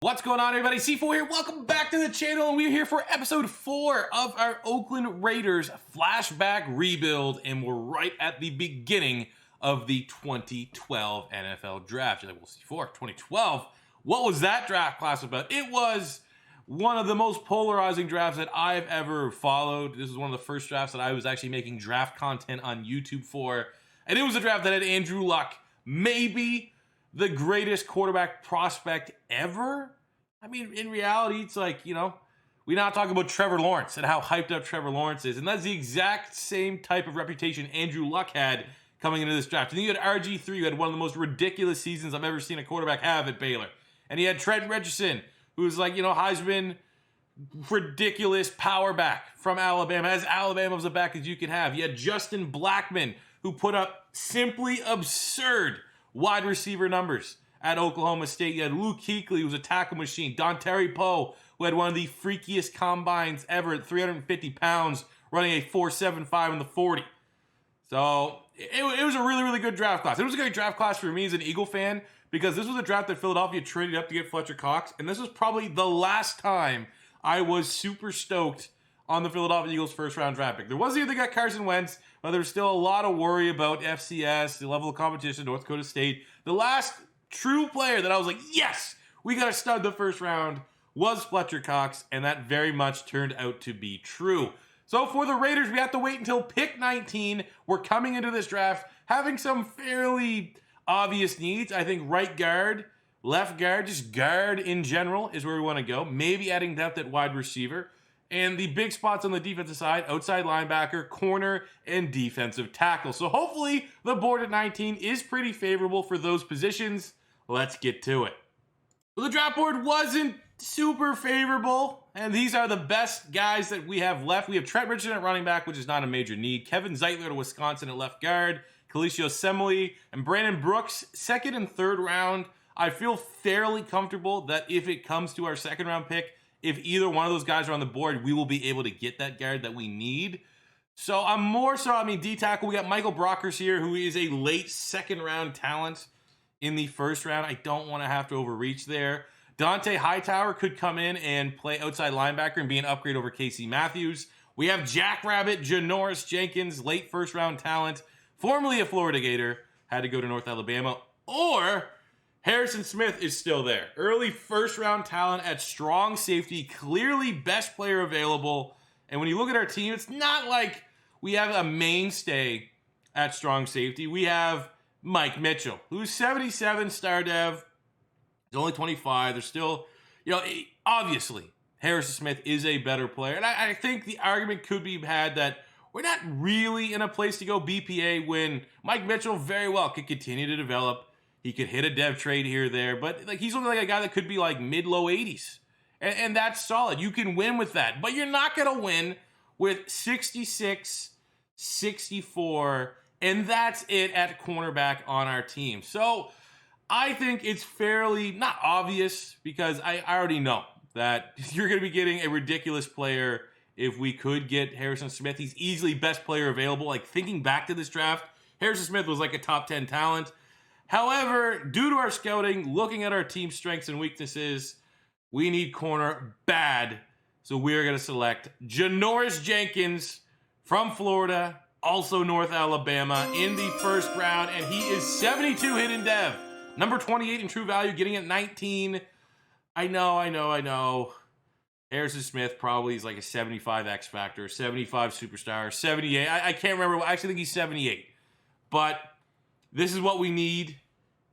What's going on, everybody? C4 here. Welcome back to the channel, and we're here for episode 4 of our Oakland Raiders Flashback Rebuild, and we're right at the beginning of the 2012 NFL Draft. You're like, well, C4, 2012? What was that draft class about? It was one of the most polarizing drafts that I've ever followed. This was one of the first drafts that I was actually making draft content on YouTube for, and it was a draft that had Andrew Luck, maybe the greatest quarterback prospect ever. I mean, in reality, it's like, you know, we're not talking about Trevor Lawrence and how hyped up Trevor Lawrence is. And that's the exact same type of reputation Andrew Luck had coming into this draft. And then you had RG3, who had one of the most ridiculous seasons I've ever seen a quarterback have at Baylor. And he had Trent Richardson, who was like, you know, Heisman, ridiculous power back from Alabama, as Alabama as a back as you can have. You had Justin Blackmon, who put up simply absurd wide receiver numbers at Oklahoma State. You had Luke Kuechly, who was a tackle machine. Dontari Poe, who had one of the freakiest combines ever at 350 pounds, running a 4.75 in the 40. So it was a really, really good draft class. It was a great draft class for me as an Eagle fan, because this was a draft that Philadelphia traded up to get Fletcher Cox, and this was probably the last time I was super stoked on the Philadelphia Eagles first round draft pick. There was the other guy, Carson Wentz, but there was still a lot of worry about FCS, the level of competition, North Dakota State. The last true player that I was like, yes, we got to stud the first round, was Fletcher Cox, and that very much turned out to be true. So for the Raiders, we have to wait until pick 19. We're coming into this draft having some fairly obvious needs. I think right guard, left guard, just guard in general is where we want to go. Maybe adding depth at wide receiver. And the big spots on the defensive side, outside linebacker, corner, and defensive tackle. So hopefully the board at 19 is pretty favorable for those positions. Let's get to it. Well, the draft board wasn't super favorable, and these are the best guys that we have left. We have Trent Richardson at running back, which is not a major need. Kevin Zeitler to Wisconsin at left guard. Kalisio Semele and Brandon Brooks, second and third round. I feel fairly comfortable that if it comes to our second round pick, if either one of those guys are on the board, we will be able to get that guard that we need. So I'm more so, I mean, D-tackle, we got Michael Brockers here, who is a late second round talent in the first round. I don't want to have to overreach there. Dante Hightower could come in and play outside linebacker and be an upgrade over Casey Matthews. We have Jackrabbit Janoris Jenkins, late first round talent, formerly a Florida Gator, had to go to North Alabama. Or Harrison Smith is still there. Early first round talent at strong safety, clearly best player available. And when you look at our team, it's not like we have a mainstay at strong safety. We have Mike Mitchell, who's 77 star dev. He's only 25. There's still, you know, obviously Harrison Smith is a better player. And I think the argument could be had that we're not really in a place to go BPA when Mike Mitchell very well could continue to develop. He could hit a dev trade here or there, but like he's only like a guy that could be like mid-low 80s. And that's solid. You can win with that, but you're not going to win with 66, 64, and that's it at cornerback on our team. So I think it's fairly not obvious, because I already know that you're going to be getting a ridiculous player if we could get Harrison Smith. He's easily best player available. Like thinking back to this draft, Harrison Smith was like a top 10 talent. However, due to our scouting, looking at our team strengths and weaknesses, we need corner bad. So we're going to select Janoris Jenkins from Florida, also North Alabama, in the first round. And he is 72 hidden dev. Number 28 in true value, getting at 19. I know. Harrison Smith probably is like a 75 X Factor, 75 Superstar, 78. I can't remember. I actually think he's 78. But this is what we need,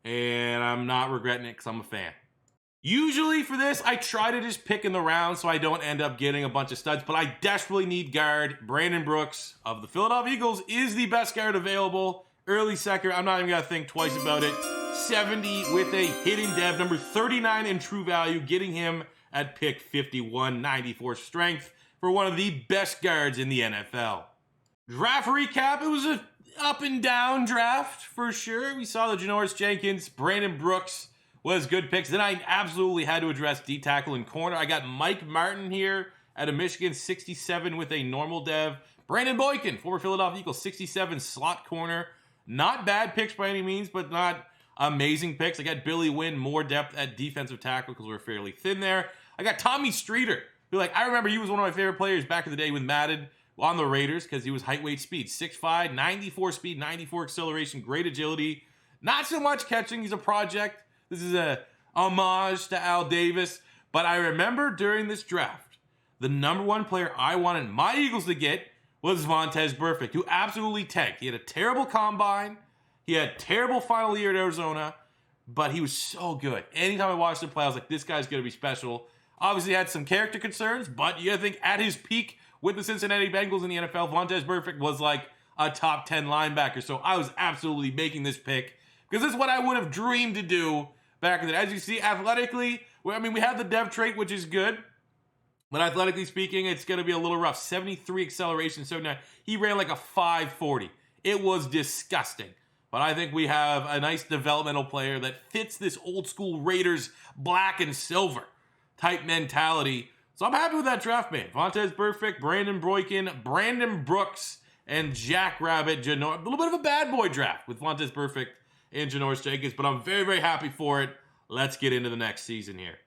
and I'm not regretting it because I'm a fan. Usually for this, I try to just pick in the round so I don't end up getting a bunch of studs, but I desperately need guard. Brandon Brooks of the Philadelphia Eagles is the best guard available. Early second, I'm not even going to think twice about it. 70 with a hidden dev, number 39 in true value, getting him at pick 51, 94 strength for one of the best guards in the NFL. Draft recap, it was a up and down draft for sure. We saw the Janoris Jenkins, Brandon Brooks was good picks. Then I absolutely had to address D-tackle and corner. I got Mike Martin here out of Michigan, 67 with a normal dev. Brandon Boykin, former Philadelphia Eagles, 67 slot corner. Not bad picks by any means, but not amazing picks. I got Billy Wynn, more depth at defensive tackle because we're fairly thin there. I got Tommy Streeter, who, like, I remember he was one of my favorite players back in the day with Madden on the Raiders because he was height, weight, speed. 6'5", 94 speed, 94 acceleration, great agility. Not so much catching. He's a project. This is a homage to Al Davis. But I remember during this draft, the number one player I wanted my Eagles to get was Vontaze Burfict, who absolutely tanked. He had a terrible combine. He had terrible final year at Arizona, but he was so good. Anytime I watched him play, I was like, this guy's going to be special. Obviously had some character concerns, but you gotta think at his peak with the Cincinnati Bengals in the NFL, Vontaze Burfict was like a top 10 linebacker. So I was absolutely making this pick because this is what I would have dreamed to do back in the day. As you see, athletically, I mean, we have the dev trait, which is good. But athletically speaking, it's going to be a little rough. 73 acceleration, 79. He ran like a 540. It was disgusting. But I think we have a nice developmental player that fits this old school Raiders black and silver type mentality. So I'm happy with that draft, man. Vontaze Burfict, Brandon Boykin, Brandon Brooks, and Jack Rabbit Janoris. A little bit of a bad boy draft with Vontaze Burfict and Janoris Jenkins, but I'm very, very happy for it. Let's get into the next season here.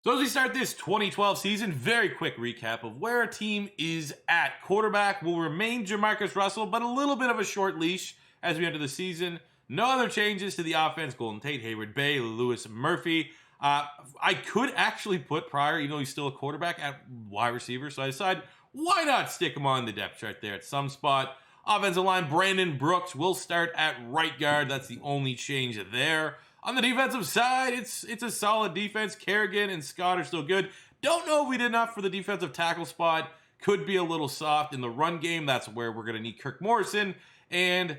So as we start this 2012 season, very quick recap of where our team is at. Quarterback will remain JaMarcus Russell, but a little bit of a short leash as we enter the season. No other changes to the offense. Golden Tate, Hayward Bay, Lewis Murphy. I could actually put Pryor, even though he's still a quarterback, at wide receiver. So I decided, why not stick him on the depth chart there at some spot. Offensive line, Brandon Brooks will start at right guard. That's the only change there. On the defensive side, it's a solid defense. Kerrigan and Scott are still good. Don't know if we did enough for the defensive tackle spot. Could be a little soft in the run game. That's where we're going to need Kirk Morrison and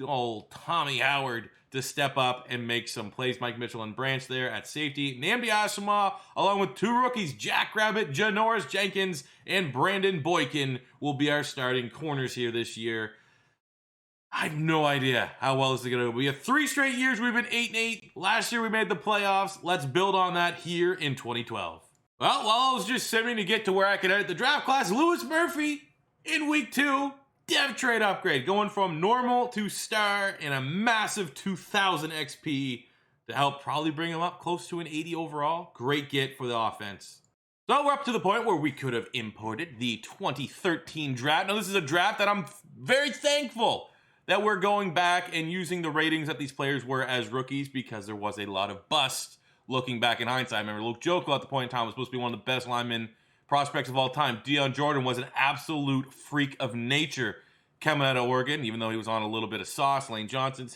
old Tommy Howard to step up and make some plays. Mike Mitchell and Branch there at safety. Nnamdi Asomugha, along with two rookies, Jack Rabbit, Janoris Jenkins, and Brandon Boykin will be our starting corners here this year. I have no idea how well this is going to go. We have 3 straight years we've been 8-8. Last year we made the playoffs. Let's build on that here in 2012. Well, while I was just sitting to get to where I could edit the draft class, Lewis Murphy in week 2. Dev trade upgrade, going from normal to star and a massive 2,000 XP to help probably bring him up close to an 80 overall. Great get for the offense. So we're up to the point where we could have imported the 2013 draft. Now this is a draft that I'm very thankful that we're going back and using the ratings that these players were as rookies because there was a lot of bust looking back in hindsight. I remember Luke Jokel at the point in time was supposed to be one of the best linemen prospects of all time. Deion Jordan was an absolute freak of nature coming out of Oregon, even though he was on a little bit of sauce. Lane Johnson,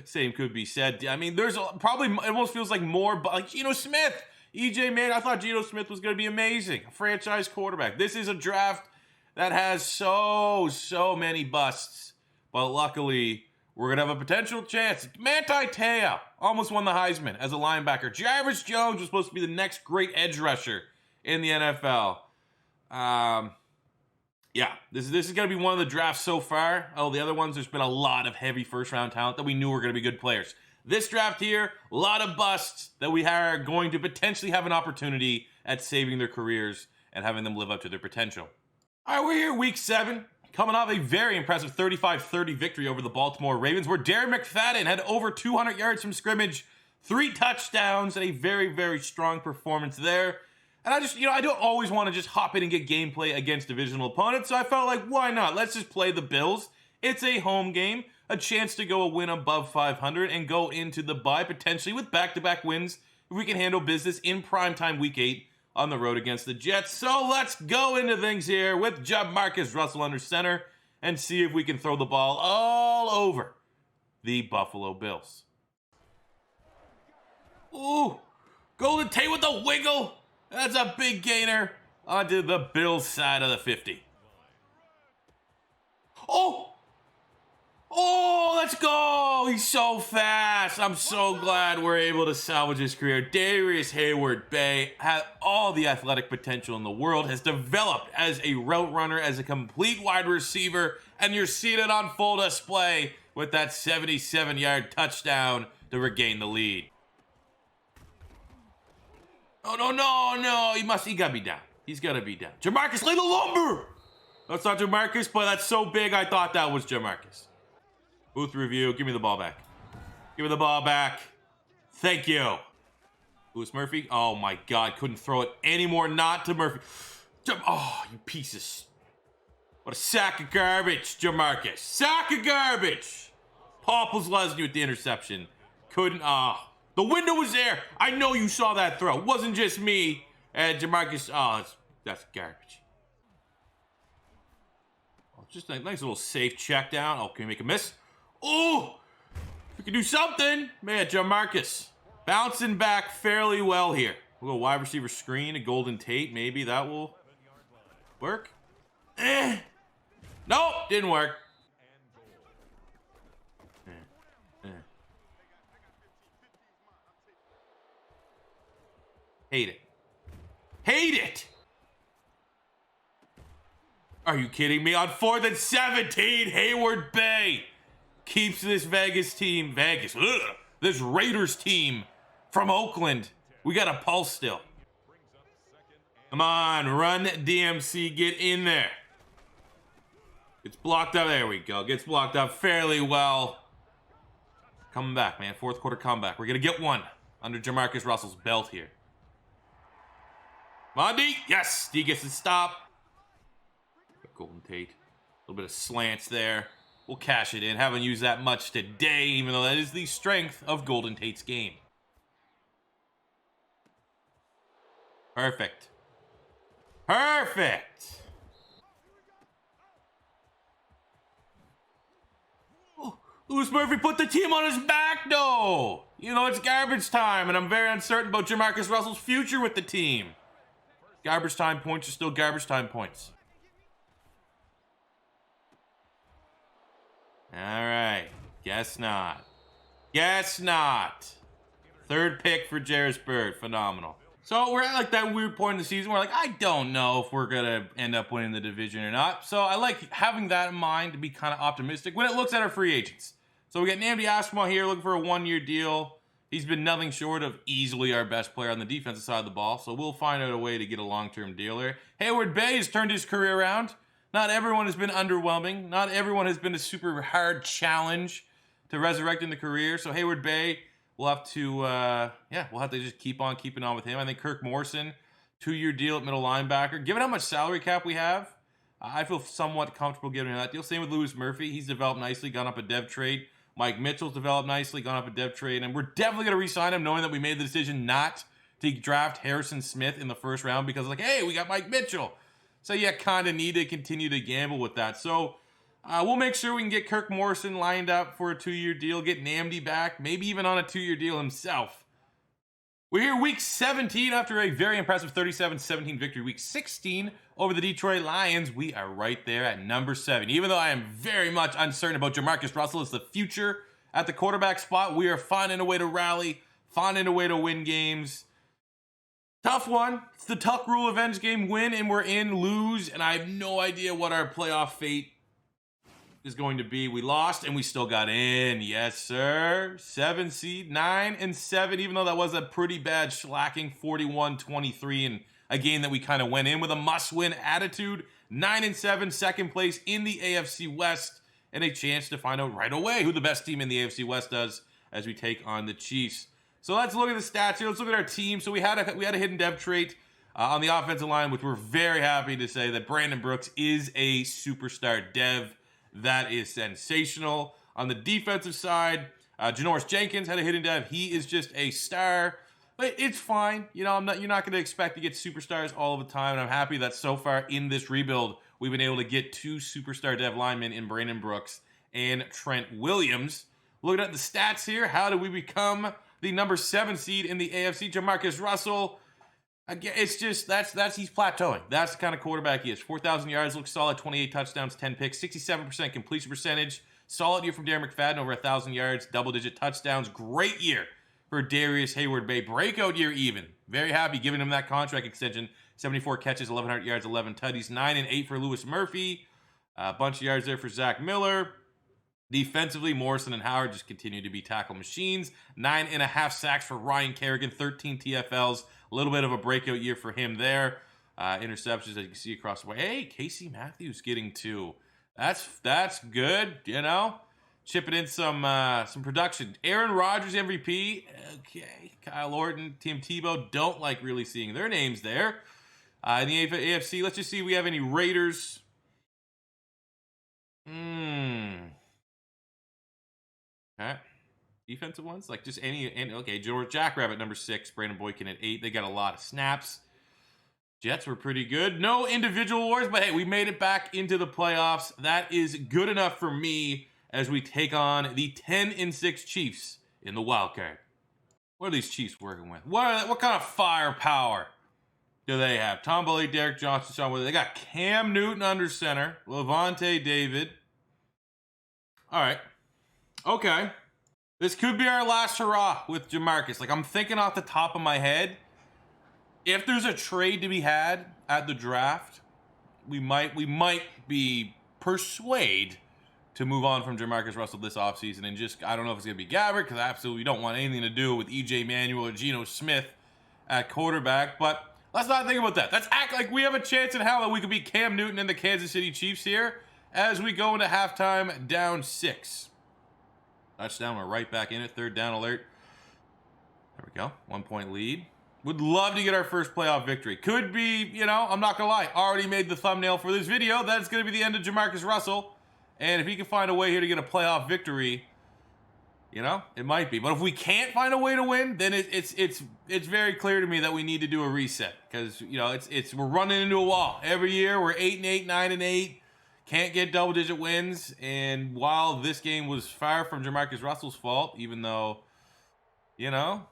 same could be said. I mean, there's probably, it almost feels like more, but like Geno Smith, EJ, man, I thought Geno Smith was going to be amazing. A franchise quarterback. This is a draft that has so many busts, but luckily, we're going to have a potential chance. Manti Te'o almost won the Heisman as a linebacker. Jarvis Jones was supposed to be the next great edge rusher in the NFL. Yeah, this is going to be one of the drafts so far. Oh, the other ones, there's been a lot of heavy first-round talent that we knew were going to be good players. This draft here, a lot of busts that we are going to potentially have an opportunity at saving their careers and having them live up to their potential. All right, we're here week 7, coming off a very impressive 35-30 victory over the Baltimore Ravens, where Darren McFadden had over 200 yards from scrimmage, 3 touchdowns, and a very, very strong performance there. And I just, I don't always want to just hop in and get gameplay against divisional opponents, so I felt like, why not? Let's just play the Bills. It's a home game, a chance to go a win above 500 and go into the bye potentially with back-to-back wins if we can handle business in primetime week 8 on the road against the Jets. So let's go into things here with JaMarcus Russell under center and see if we can throw the ball all over the Buffalo Bills. Ooh, Golden Tate with the wiggle. That's a big gainer onto the Bills side of the 50. Oh, let's go. He's so fast. I'm so glad we're able to salvage his career. Darius Hayward Bay had all the athletic potential in the world, has developed as a route runner, as a complete wide receiver, and you're seeing it on full display with that 77-yard touchdown to regain the lead. Oh, no. He got to be down. He's got to be down. JaMarcus, lay the lumber. That's not JaMarcus, but that's so big I thought that was JaMarcus. Booth review. Give me the ball back. Give me the ball back. Thank you. Lewis Murphy. Oh my God. Couldn't throw it anymore. Not to Murphy. Oh, you pieces. What a sack of garbage, JaMarcus. Sack of garbage. Popples Leslie with the interception. Couldn't. The window was there. I know you saw that throw. It wasn't just me. And JaMarcus. Oh, that's garbage. Oh, just a nice little safe check down. Oh, can we make a miss? Oh, we can do something. Man, JaMarcus bouncing back fairly well here. We'll go wide receiver screen, a Golden Tate. Maybe that will work. Nope, didn't work. Hate it. Hate it! Are you kidding me? On 4th and 17, Hayward Bay keeps this Vegas team, this Raiders team from Oakland. We got a pulse still. Come on, run DMC, get in there. It's blocked up, there we go. Gets blocked up fairly well. Coming back, man, 4th quarter comeback. We're gonna get one under JaMarcus Russell's belt here. Come on, D. Yes, D gets the stop. Golden Tate. A little bit of slants there. We'll cash it in. Haven't used that much today, even though that is the strength of Golden Tate's game. Perfect. Perfect. Oh, Lewis Murphy put the team on his back, though. You know, it's garbage time, and I'm very uncertain about JaMarcus Russell's future with the team. Garbage time points are still garbage time points. All right. Guess not. Guess not. 3rd pick for Jarris Bird. Phenomenal. So we're at like that weird point in the season where like, I don't know if we're going to end up winning the division or not. So I like having that in mind to be kind of optimistic when it looks at our free agents. So we got Nnamdi Asomugha here looking for a 1-year deal. He's been nothing short of easily our best player on the defensive side of the ball. So we'll find out a way to get a long-term deal here. Hayward Bay has turned his career around. Not everyone has been underwhelming. Not everyone has been a super hard challenge to resurrecting the career. So Hayward Bay, we'll have to, we'll have to just keep on keeping on with him. I think Kirk Morrison, 2-year deal at middle linebacker. Given how much salary cap we have, I feel somewhat comfortable giving him that deal. Same with Lewis Murphy. He's developed nicely, gone up a dev trade. Mike Mitchell's developed nicely, gone up a dev trade. And we're definitely going to re-sign him, knowing that we made the decision not to draft Harrison Smith in the 1st round because, like, hey, we got Mike Mitchell. So you kind of need to continue to gamble with that. So we'll make sure we can get Kirk Morrison lined up for a 2-year deal, get Nnamdi back, maybe even on a 2-year deal himself. We're here week 17 after a very impressive 37-17 victory. Week 16 over the Detroit Lions. We are right there at number 7. Even though I am very much uncertain about JaMarcus Russell as the future at the quarterback spot, we are finding a way to rally, finding a way to win games. Tough one. It's the Tuck Rule Revenge game. Win and we're in, lose, and I have no idea what our playoff fate is going to be. We lost and we still got in. Yes, sir. 7 seed, 9 and 7, even though that was a pretty bad slacking 41-23 in a game that we kind of went in with a must-win attitude. 9 and 7, 2nd place in the AFC West, and a chance to find out right away who the best team in the AFC West does as we take on the Chiefs. So let's look at the stats here. Let's look at our team. So we had a hidden dev trait on the offensive line, which we're very happy to say that Brandon Brooks is a superstar dev. That is sensational. On the defensive side, Janoris Jenkins had a hidden dev. He is just a star. But it's fine. You know, you're not going to expect to get superstars all the time. And I'm happy that so far in this rebuild, we've been able to get 2 superstar dev linemen in Brandon Brooks and Trent Williams. Looking at the stats here, how do we become the number 7 seed in the AFC? JaMarcus Russell, again, it's just, that's he's plateauing. That's the kind of quarterback he is. 4,000 yards, looks solid, 28 touchdowns, 10 picks, 67% completion percentage. Solid year from Darren McFadden, over 1,000 yards, double-digit touchdowns. Great year for Darius Hayward Bay. Breakout year even. Very happy giving him that contract extension. 74 catches, 1,100 yards, 11 tutties. 9 and 8 for Lewis Murphy. A bunch of yards there for Zach Miller. Defensively, Morrison and Howard just continue to be tackle machines. 9.5 sacks for Ryan Kerrigan, 13 TFLs. A little bit of a breakout year for him there. Interceptions, as you can see across the way. Hey, Casey Matthews getting 2. That's good, you know. chipping in some production. Aaron Rodgers MVP. Okay. Kyle Orton, Tim Tebow. Don't like really seeing their names there. In the AFC, let's just see if we have any Raiders. Okay. Defensive ones? Like just any okay, George Jackrabbit, number 6. Brandon Boykin at 8. They got a lot of snaps. Jets were pretty good. No individual awards, but hey, we made it back into the playoffs. That is good enough for me as we take on the 10-6 Chiefs in the Wildcard. What are these Chiefs working with? What kind of firepower do they have? Tom Brady, Derek Johnson, Sean Wheeler. They got Cam Newton under center. Levante David. All right. Okay. This could be our last hurrah with JaMarcus. Like, I'm thinking off the top of my head, if there's a trade to be had at the draft, we might be persuaded to move on from JaMarcus Russell this offseason and just, I don't know if it's going to be Gabbert, because I absolutely don't want anything to do with E.J. Manuel or Geno Smith at quarterback, but let's not think about that. Let's act like we have a chance in hell that we could beat Cam Newton and the Kansas City Chiefs here as we go into halftime down 6. Touchdown, we're right back in it. 3rd down alert. There we go. 1-point lead. Would love to get our first playoff victory. Could be, you know, I'm not going to lie. Already made the thumbnail for this video. That's going to be the end of JaMarcus Russell. And if he can find a way here to get a playoff victory, you know, it might be. But if we can't find a way to win, then it's very clear to me that we need to do a reset. Because, you know, we're running into a wall. Every year, we're 8-8, 9-8. Can't get double-digit wins, and while this game was far from JaMarcus Russell's fault, even though, you know,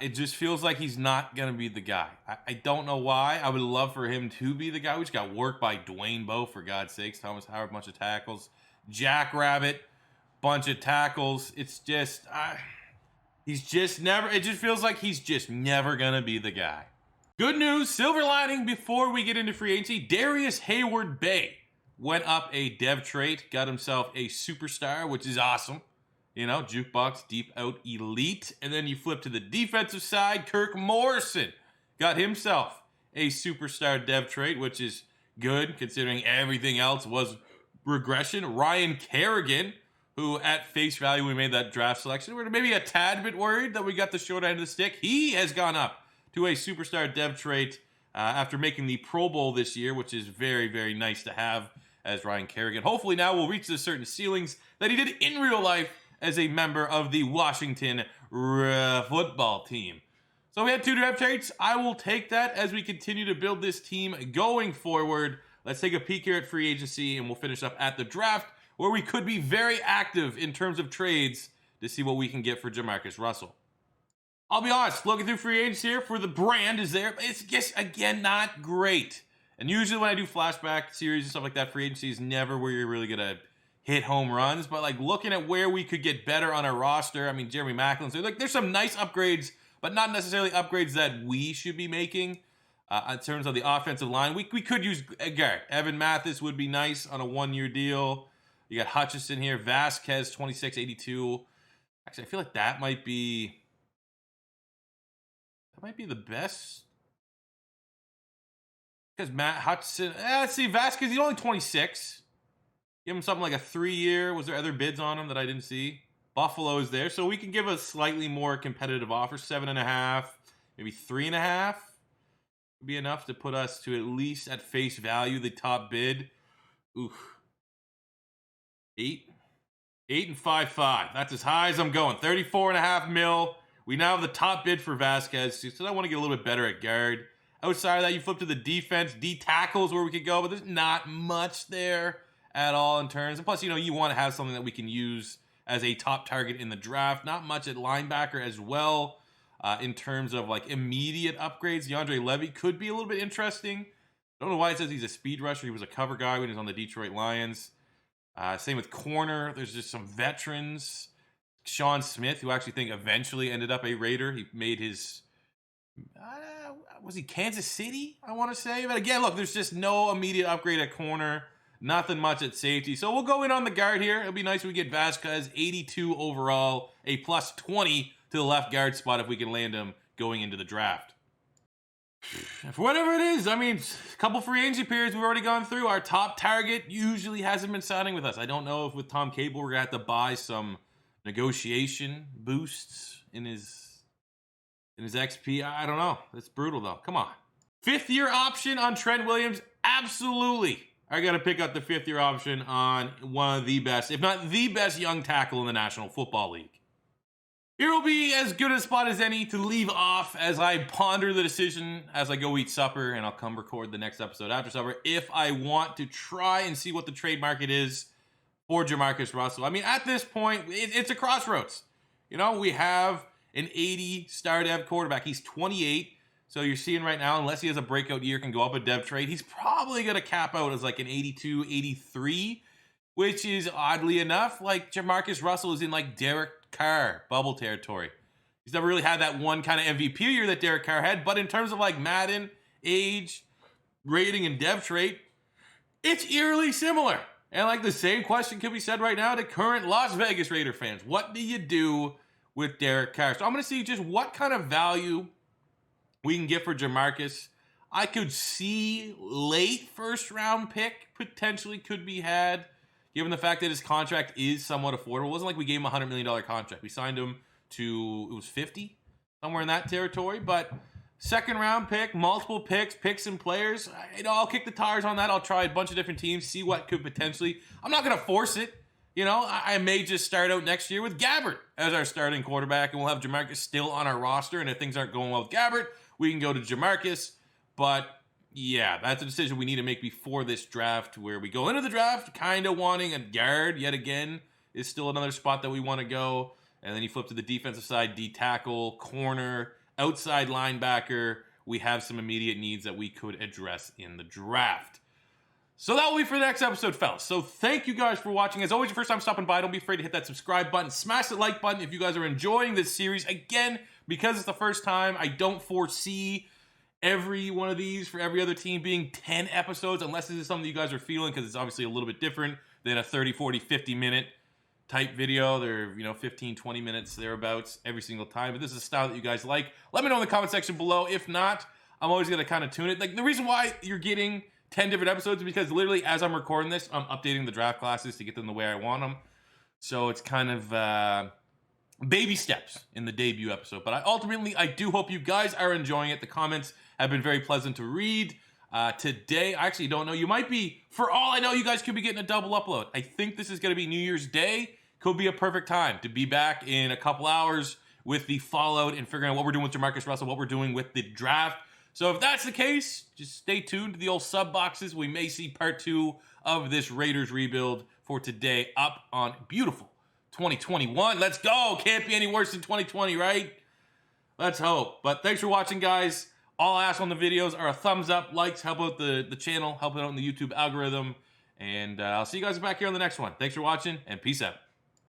it just feels like he's not going to be the guy. I don't know why. I would love for him to be the guy. We just got worked by Dwayne Bowe, for God's sakes. Thomas Howard, bunch of tackles. Jackrabbit, bunch of tackles. It's just... He's just never, it just feels like he's just never going to be the guy. Good news, silver lining before we get into free agency. Darius Hayward-Bay went up a dev trait, got himself a superstar, which is awesome. You know, jukebox, deep out, elite. And then you flip to the defensive side. Kirk Morrison got himself a superstar dev trait, which is good considering everything else was regression. Ryan Kerrigan, who at face value we made that draft selection. We're maybe a tad bit worried that we got the short end of the stick. He has gone up to a superstar dev trait after making the Pro Bowl this year, which is very, very nice to have as Ryan Kerrigan. Hopefully now we'll reach the certain ceilings that he did in real life as a member of the Washington football team. So we had 2 draft traits. I will take that as we continue to build this team going forward. Let's take a peek here at free agency, and we'll finish up at the draft, where we could be very active in terms of trades to see what we can get for JaMarcus Russell. I'll be honest, looking through free agents here for the brand is there, but it's just, again, not great. And usually when I do flashback series and stuff like that, free agency is never where you're really going to hit home runs. But like looking at where we could get better on our roster, I mean, Jeremy Maclin, so like there's some nice upgrades, but not necessarily upgrades that we should be making. In terms of the offensive line, we could use guard. Evan Mathis would be nice on a 1-year deal. You got Hutchinson here. Vasquez, 2682. Actually, I feel like that might be the best. Because Matt Hutchinson, let's see, Vasquez, he's only 26. Give him something like a 3-year. Was there other bids on him that I didn't see? Buffalo is there. So we can give a slightly more competitive offer. 7.5, maybe 3.5 would be enough to put us to at least at face value the top bid. Oof. 8 and 5.5. That's as high as I'm going. 34.5 mil. We now have the top bid for Vasquez. So I want to get a little bit better at guard. Outside of that, you flip to the defense. D tackles where we could go, but there's not much there at all in terms. And plus, you know, you want to have something that we can use as a top target in the draft. Not much at linebacker as well in terms of like immediate upgrades. DeAndre Levy could be a little bit interesting. Don't know why it says he's a speed rusher. He was a cover guy when he was on the Detroit Lions. Same with corner. There's just some veterans. Sean Smith, who I actually think eventually ended up a Raider. He made his, was he Kansas City, I want to say? But again, look, there's just no immediate upgrade at corner. Nothing much at safety. So we'll go in on the guard here. It'll be nice if we get Vasquez, 82 overall, a plus 20 to the left guard spot if we can land him going into the draft. For whatever it is, I mean, a couple free agency periods we've already gone through. Our top target usually hasn't been signing with us. I don't know if with Tom Cable we're going to have to buy some negotiation boosts in his XP. I don't know. It's brutal, though. Come on. 5th-year option on Trent Williams? Absolutely. I got to pick up the 5th-year option on one of the best, if not the best young tackle in the National Football League. Here will be as good a spot as any to leave off as I ponder the decision as I go eat supper, and I'll come record the next episode after supper, if I want to try and see what the trade market is for JaMarcus Russell. I mean, at this point, it's a crossroads. You know, we have an 80 star dev quarterback. He's 28, so you're seeing right now, unless he has a breakout year, can go up a dev trade, he's probably going to cap out as like an 82, 83, which is oddly enough, like JaMarcus Russell is in like Derek Carr bubble territory. He's never really had that one kind of MVP year that Derek Carr had, but in terms of like Madden, age, rating, and dev trait, it's eerily similar. And like the same question could be said right now to current Las Vegas Raider fans. What do you do with Derek Carr? So I'm going to see just what kind of value we can get for JaMarcus. I could see late 1st round pick potentially could be had, given the fact that his contract is somewhat affordable. It wasn't like we gave him a $100 million contract. We signed him to, it was 50, somewhere in that territory. But 2nd round pick, multiple picks and players. I'll kick the tires on that. I'll try a bunch of different teams, see what could potentially. I'm not going to force it. You know, I may just start out next year with Gabbert as our starting quarterback, and we'll have JaMarcus still on our roster. And if things aren't going well with Gabbert, we can go to JaMarcus. But yeah, that's a decision we need to make before this draft, where we go into the draft kind of wanting a guard yet again is still another spot that we want to go. And then you flip to the defensive side, D tackle, corner, outside linebacker. We have some immediate needs that we could address in the draft. So that will be for the next episode, fellas. So thank you guys for watching. As always, your first time stopping by, don't be afraid to hit that subscribe button. Smash the like button if you guys are enjoying this series. Again, because it's the first time, I don't foresee every one of these for every other team being 10 episodes, unless this is something you guys are feeling, because it's obviously a little bit different than a 30, 40, 50 minute type video. They're, 15, 20 minutes thereabouts every single time. But this is a style that you guys like. Let me know in the comment section below. If not, I'm always going to kind of tune it. Like, the reason why you're getting 10 different episodes is because literally as I'm recording this, I'm updating the draft classes to get them the way I want them. So it's kind of baby steps in the debut episode. But I do hope you guys are enjoying it. The comments have been very pleasant to read. Today, I actually don't know. You might be, for all I know, you guys could be getting a double upload. I think this is going to be New Year's Day. Could be a perfect time to be back in a couple hours with the fallout and figuring out what we're doing with JaMarcus Russell, what we're doing with the draft. So if that's the case, just stay tuned to the old sub boxes. We may see part 2 of this Raiders rebuild for today up on beautiful 2021. Let's go. Can't be any worse than 2020, right? Let's hope. But thanks for watching, guys. All I ask on the videos are a thumbs up, likes, help out the channel, help out on the YouTube algorithm. And I'll see you guys back here on the next one. Thanks for watching, and peace out.